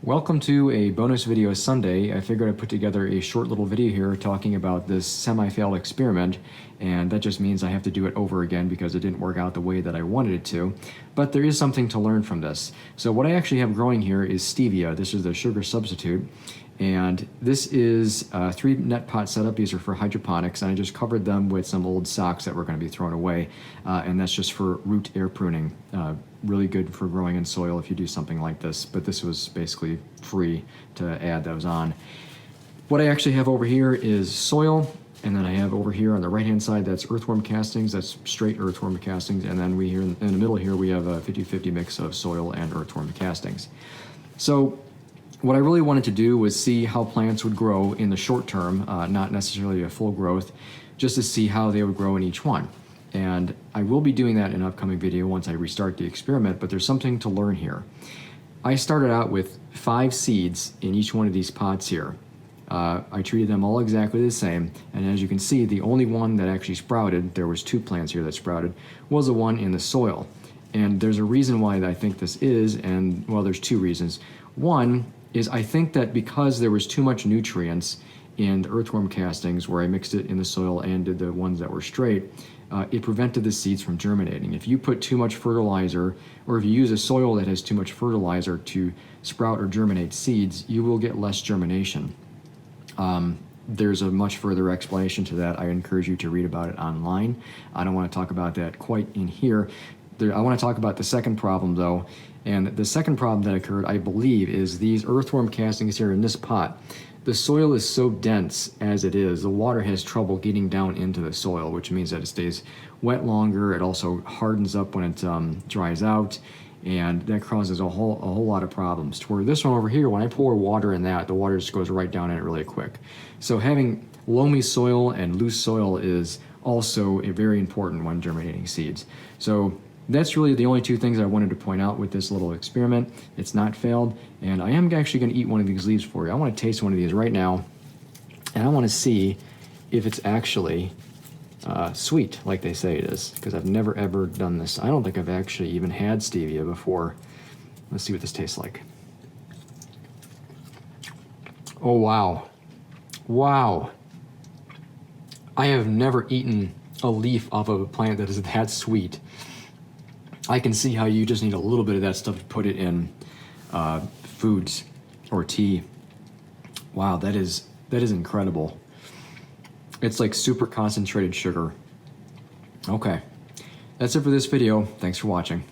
Welcome to a bonus video Sunday. I figured I'd put together a short little video here talking about this semi-failed experiment, and that just means I have to do it over again because it didn't work out the way that I wanted it to. But there is something to learn from this. So what I actually have growing here is Stevia. This is the sugar substitute, and this is a 3 net pot setup. These are for hydroponics, and I just covered them with some old socks that were going to be thrown away, and that's just for root air pruning. Really good for growing in soil if you do something like this, but this was basically free to add those on. What I actually have over here is soil, and then I have over here on the right hand side that's earthworm castings, that's straight earthworm castings, and then we here in the middle here we have a 50-50 mix of soil and earthworm castings. So what I really wanted to do was see how plants would grow in the short term, not necessarily a full growth, just to see how they would grow in each one. And I will be doing that in an upcoming video once I restart the experiment, but there's something to learn here. I started out with 5 seeds in each one of these pots here. I treated them all exactly the same, and as you can see, the only one that actually sprouted, there was 2 plants here that sprouted, was the one in the soil. And there's a reason why I think this is, and well, there's 2 reasons. One is I think that because there was too much nutrients in the earthworm castings where I mixed it in the soil and did the ones that were straight, it prevented the seeds from germinating. If you put too much fertilizer, or if you use a soil that has too much fertilizer to sprout or germinate seeds, you will get less germination. There's a much further explanation to that. I encourage you to read about it online. I don't want to talk about that quite in here. I want to talk about the second problem though, and the second problem that occurred, I believe, is these earthworm castings here in this pot. The soil is so dense as it is, the water has trouble getting down into the soil, which means that it stays wet longer. It also hardens up when it dries out, and that causes a whole lot of problems. To where this one over here, when I pour water in that, the water just goes right down in it really quick. So having loamy soil and loose soil is also very important when germinating seeds. So that's really the only 2 things I wanted to point out with this little experiment. It's not failed, and I am actually going to eat one of these leaves for you. I want to taste one of these right now, and I want to see if it's actually sweet, like they say it is, because I've never ever done this. I don't think I've actually even had stevia before. Let's see what this tastes like. Oh, wow. Wow. I have never eaten a leaf off of a plant that is that sweet. I can see how you just need a little bit of that stuff to put it in foods or tea. Wow, that is incredible. It's like super concentrated sugar. Okay, that's it for this video. Thanks for watching.